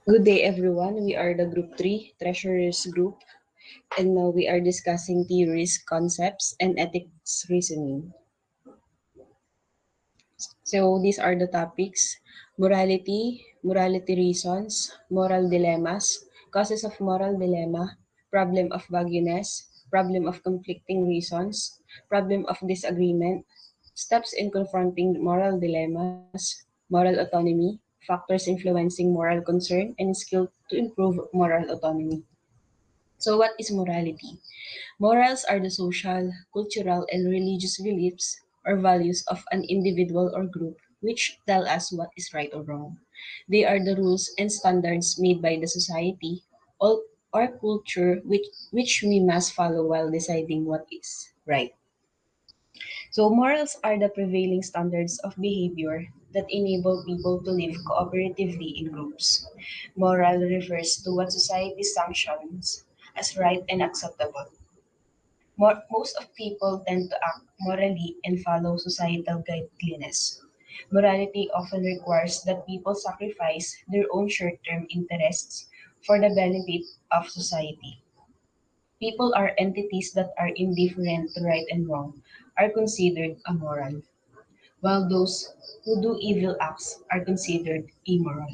Good day, everyone. We are the Group 3 Treasurers Group, and now we are discussing theories, concepts, and ethics reasoning. So, these are the topics: morality reasons, moral dilemmas, causes of moral dilemma, problem of vagueness, problem of conflicting reasons, problem of disagreement, steps in confronting moral dilemmas, moral autonomy, factors influencing moral concern, and skill to improve moral autonomy. So, what is morality? Morals are the social, cultural, and religious beliefs or values of an individual or group which tell us what is right or wrong. They are the rules and standards made by the society or culture which we must follow while deciding what is right. So, morals are the prevailing standards of behavior that enable people to live cooperatively in groups. Moral refers to what society sanctions as right and acceptable. Most of people tend to act morally and follow societal guidelines. Morality often requires that people sacrifice their own short-term interests for the benefit of society. People are entities that are indifferent to right and wrong are considered amoral, while those who do evil acts are considered immoral.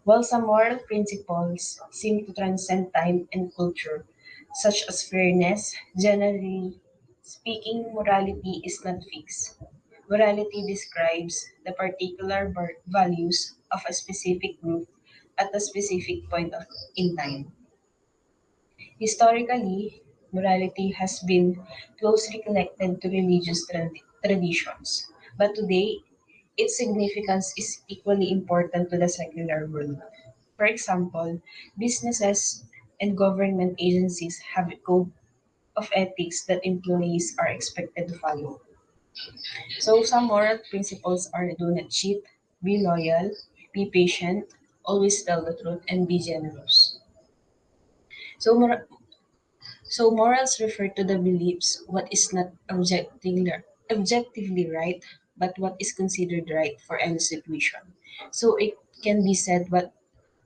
While some moral principles seem to transcend time and culture, such as fairness, generally speaking, morality is not fixed. Morality describes the particular values of a specific group at a specific point in time. Historically, morality has been closely connected to religious traditions, but today its significance is equally important to the secular world. For example, businesses and government agencies have a code of ethics that employees are expected to follow. So, some moral principles are do not cheat, be loyal, be patient, always tell the truth, and be generous. So, morals refer to the beliefs what is not objectively right, but what is considered right for any situation. So it can be said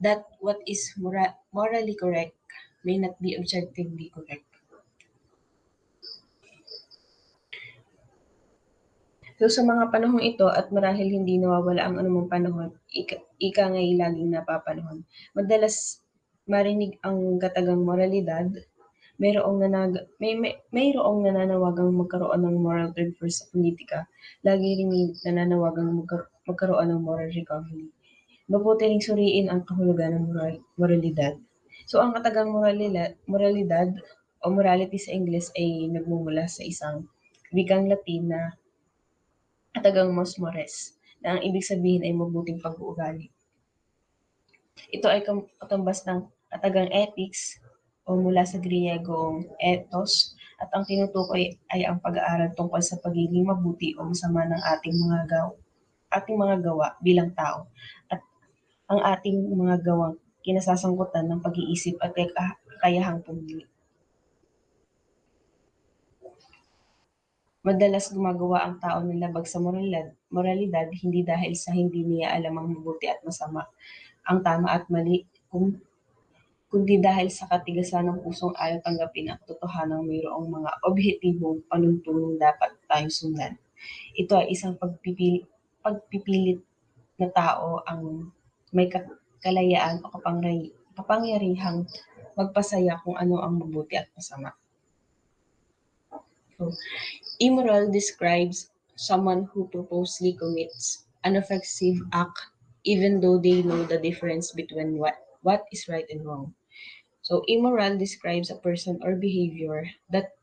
that what is morally correct may not be objectively correct. So sa mga panahong ito at marahil hindi nawawala ang anumang panahon, ika nga'y laging napapanahon. Madalas marinig ang katagang moralidad, mayroong nananawagang magkaroon ng moral third first sa politika. Lagi ring may nananawagang magkaroon ng moral recovery. Mabuti ring suriin ang kahulugan ng moralidad. So ang katagang moralidad o morality sa Ingles ay nagmumula sa isang wikang Latin na katagang mos mores, na ang ibig sabihin ay mabuting pag-uugali. Ito ay katumbas ng katagang ethics o mula sa Griegong ethos at ang tinutukoy ay ang pag-aaral tungkol sa pagiging mabuti o masama ng ating mga gawa bilang tao at ang ating mga gawang kinasasangkutan ng pag-iisip at kakayahang pumili. Madalas gumagawa ang tao ng labag sa moralidad hindi dahil sa hindi niya alam ang mabuti at masama, ang tama at mali, kundi dahil sa katigasan ng pusong ayaw tanggapin ang totohanang mayroong mga objektibong panuntunong dapat tayong sundan. Ito ay isang pagpipilit na tao ang may kalayaan o kapangyarihang magpasaya kung ano ang mabuti at masama. So, immoral describes someone who purposely commits an offensive act even though they know the difference between what is right and wrong. So, immoral describes a person or behavior that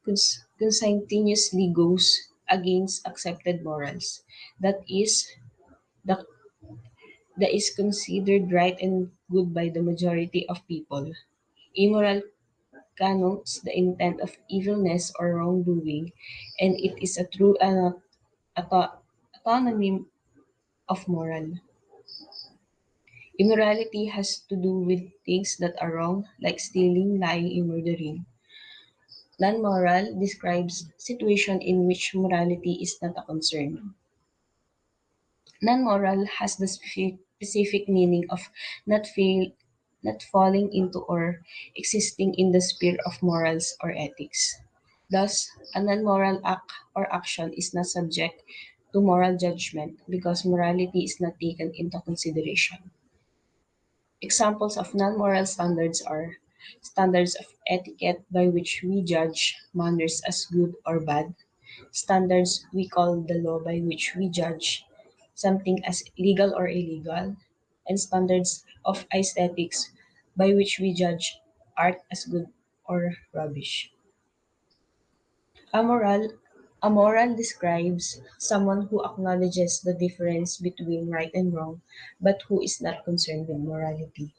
continuously goes against accepted morals. That is, the, that is considered right and good by the majority of people. Immoral connotes the intent of evilness or wrongdoing, and it is a true autonomy of moral. Immorality has to do with things that are wrong, like stealing, lying, and murdering. Non-moral describes situation in which morality is not a concern. Non-moral has the specific meaning of not feel, not falling into or existing in the sphere of morals or ethics. Thus, a non-moral act or action is not subject to moral judgment because morality is not taken into consideration. Examples of non-moral standards are standards of etiquette by which we judge manners as good or bad, standards we call the law by which we judge something as legal or illegal, and standards of aesthetics by which we judge art as good or rubbish. Amoral Amoral describes someone who acknowledges the difference between right and wrong, but who is not concerned with morality.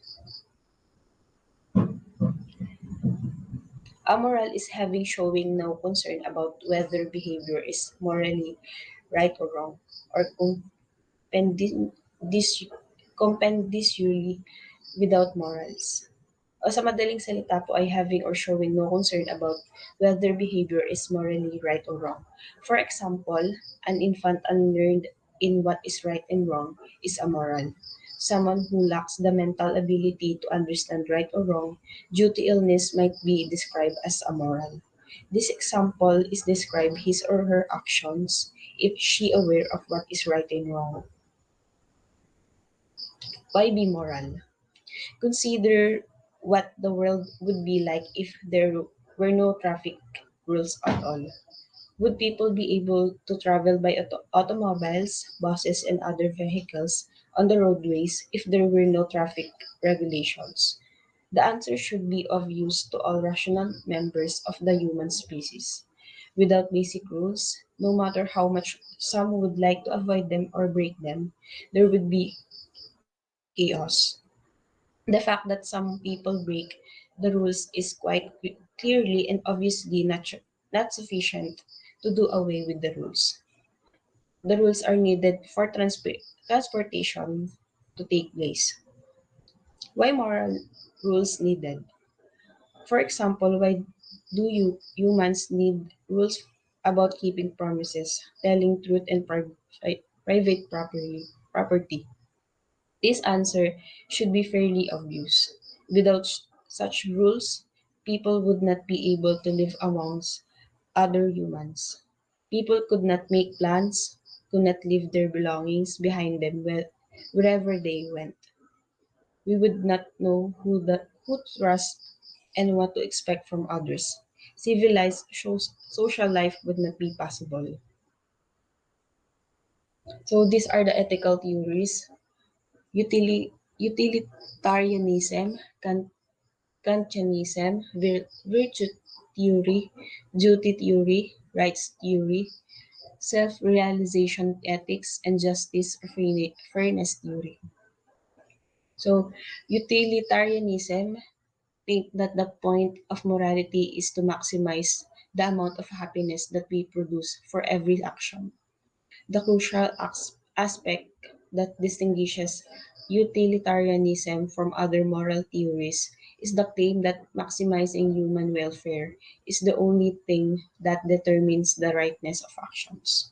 Amoral is having showing no concern about whether behavior is morally right or wrong, or compendi- dis- compendiously without morals. O sa madaling salita po ay having or showing no concern about whether behavior is morally right or wrong. For example, an infant unlearned in what is right and wrong is amoral. Someone who lacks the mental ability to understand right or wrong due to illness might be described as amoral. This example is describe his or her actions if she aware of what is right and wrong. Why be moral? Consider what the world would be like if there were no traffic rules at all. Would people be able to travel by automobiles, buses, and other vehicles on the roadways if there were no traffic regulations? The answer should be of use to all rational members of the human species. Without basic rules, no matter how much some would like to avoid them or break them, there would be chaos. The fact that some people break the rules is quite clearly and obviously not sufficient to do away with the rules. The rules are needed for transportation to take place. Why moral rules needed? For example, why do you humans need rules about keeping promises, telling truth, and private property? This answer should be fairly obvious. Without such rules, people would not be able to live amongst other humans. People could not make plans, could not leave their belongings behind them wherever they went. We would not know who to trust and what to expect from others. Civilized social life would not be possible. So these are the ethical theories: utilitarianism, Kantianism, virtue theory, duty theory, rights theory, self-realization ethics, and justice or fairness theory. So, utilitarianism think that the point of morality is to maximize the amount of happiness that we produce for every action. The crucial aspect that distinguishes utilitarianism from other moral theories is the claim that maximizing human welfare is the only thing that determines the rightness of actions.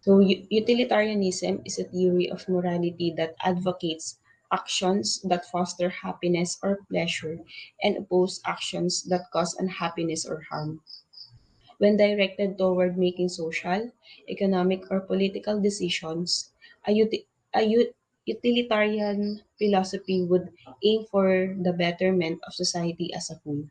So, utilitarianism is a theory of morality that advocates actions that foster happiness or pleasure and oppose actions that cause unhappiness or harm. When directed toward making social, economic, or political decisions, a, utilitarian philosophy would aim for the betterment of society as a whole.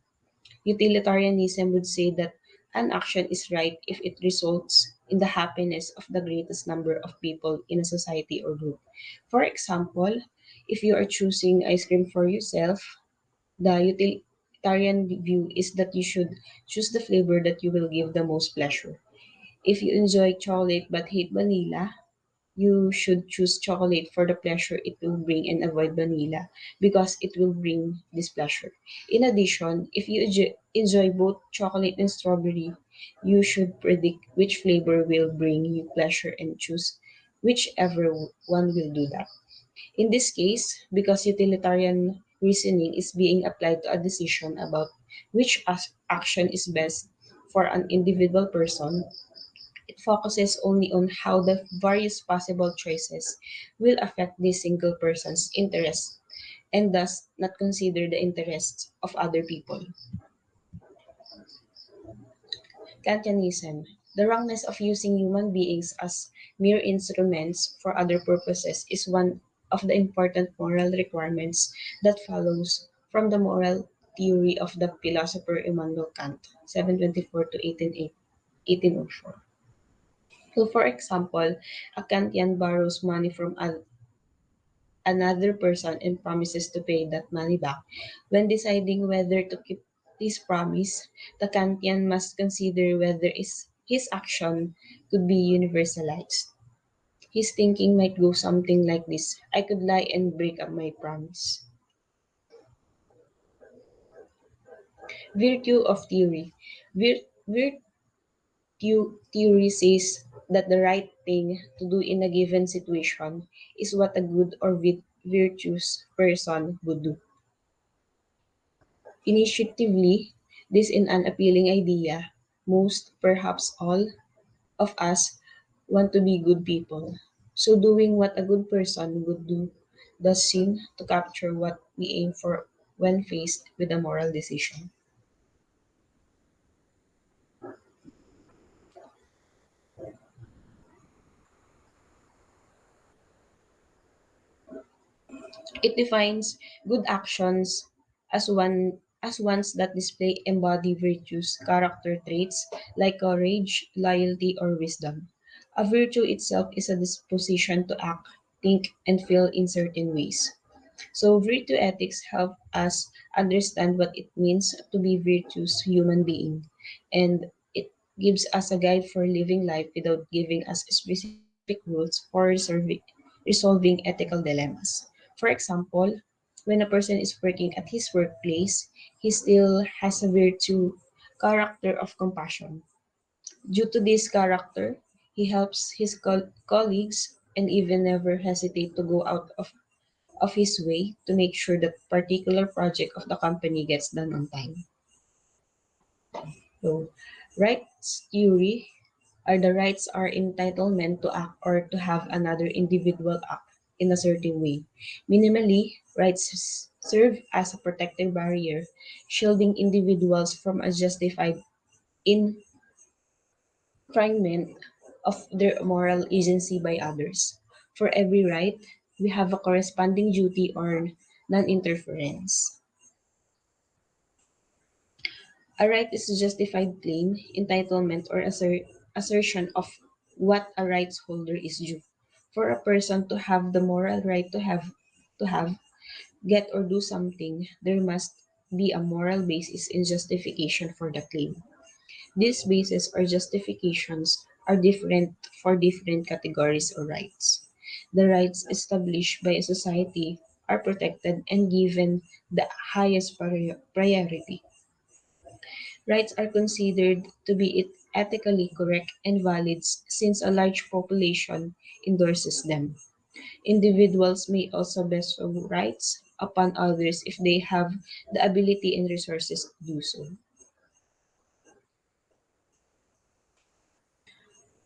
Utilitarianism would say that an action is right if it results in the happiness of the greatest number of people in a society or group. For example, if you are choosing ice cream for yourself, the utilitarian view is that you should choose the flavor that you will give the most pleasure. If you enjoy chocolate but hate vanilla, you should choose chocolate for the pleasure it will bring and avoid vanilla because it will bring displeasure. In addition, if you enjoy both chocolate and strawberry, you should predict which flavor will bring you pleasure and choose whichever one will do that. In this case, because utilitarian reasoning is being applied to a decision about which action is best for an individual person, it focuses only on how the various possible choices will affect this single person's interests and does not consider the interests of other people. Kantianism. The wrongness of using human beings as mere instruments for other purposes is one of the important moral requirements that follows from the moral theory of the philosopher Immanuel Kant, 724 to 1804. So, for example, a Kantian borrows money from another person and promises to pay that money back. When deciding whether to keep this promise, the Kantian must consider whether his action could be universalized. His thinking might go something like this: I could lie and break up my promise. Virtue of theory. Virtue theory says that the right thing to do in a given situation is what a good or virtuous person would do. Initiatively, this is an appealing idea. Most, perhaps all, of us want to be good people. So doing what a good person would do does seem to capture what we aim for when faced with a moral decision. It defines good actions as ones that display embody virtues, character traits like courage, loyalty, or wisdom. A virtue itself is a disposition to act, think, and feel in certain ways. So virtue ethics help us understand what it means to be virtuous human being, and it gives us a guide for living life without giving us specific rules for resolving ethical dilemmas. For example, when a person is working at his workplace, he still has a virtue character of compassion. Due to this character, he helps his colleagues and even never hesitate to go out of his way to make sure that particular project of the company gets done on time. So, rights theory are the rights are entitlement to act or to have another individual act in a certain way. Minimally, rights serve as a protective barrier, shielding individuals from a justified infringement of their moral agency by others. For every right, we have a corresponding duty or non-interference. A right is a justified claim, entitlement, or assertion of what a rights holder is due. For a person to have the moral right to have, get, or do something, there must be a moral basis in justification for the claim. These bases or justifications are different for different categories or rights. The rights established by a society are protected and given the highest priority. Rights are considered to be ethically correct and valid since a large population endorses them. Individuals may also bestow rights upon others if they have the ability and resources to do so.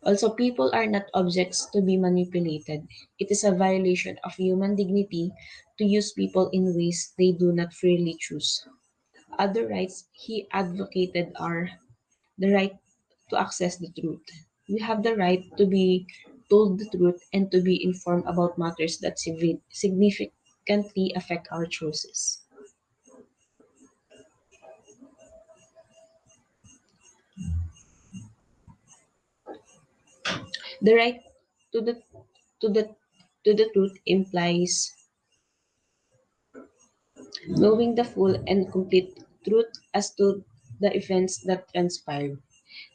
Also, people are not objects to be manipulated. It is a violation of human dignity to use people in ways they do not freely choose. Other rights he advocated are the right to access the truth. We have the right to be told the truth and to be informed about matters that significantly affect our choices. The right to the to the to the truth implies knowing the full and complete truth as to the events that transpired,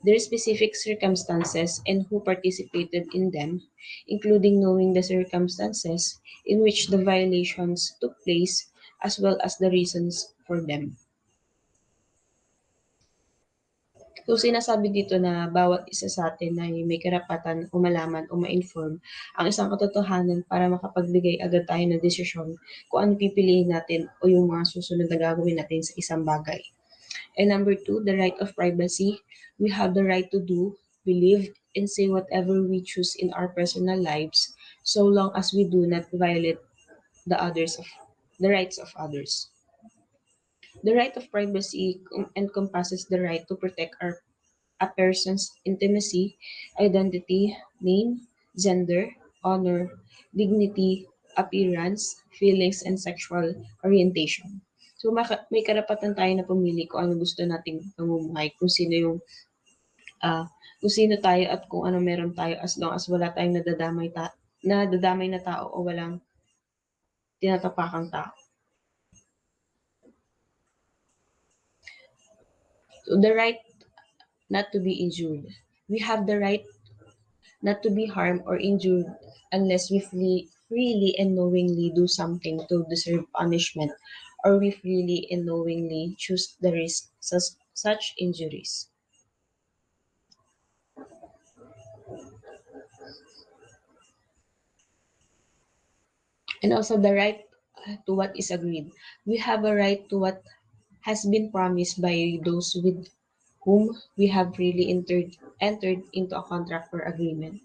their specific circumstances, and who participated in them, including knowing the circumstances in which the violations took place as well as the reasons for them. So sinasabi dito na bawat isa sa atin ay may karapatan o malaman o ma-inform ang isang katotohanan para makapagbigay agad tayo ng desisyon kung ano pipiliin natin o yung mga susunod na gagawin natin sa isang bagay. And number two, the right of privacy. We have the right to do, believe, and say whatever we choose in our personal lives, so long as we do not violate the rights of others. The right of privacy encompasses the right to protect a person's intimacy, identity, name, gender, honor, dignity, appearance, feelings, and sexual orientation. So may karapatan tayo na pumili kung ano gusto nating pamumuhay, ah, kung sino tayo at kung ano meron tayo as long as wala tayong nadadamay na tao o walang tinatapakang tao. So the right not to be injured. We have the right not to be harmed or injured unless we freely and knowingly do something to deserve punishment, or we freely and knowingly choose the risk such injuries. And also the right to what is agreed. We have a right to what has been promised by those with whom we have freely entered into a contract or agreement.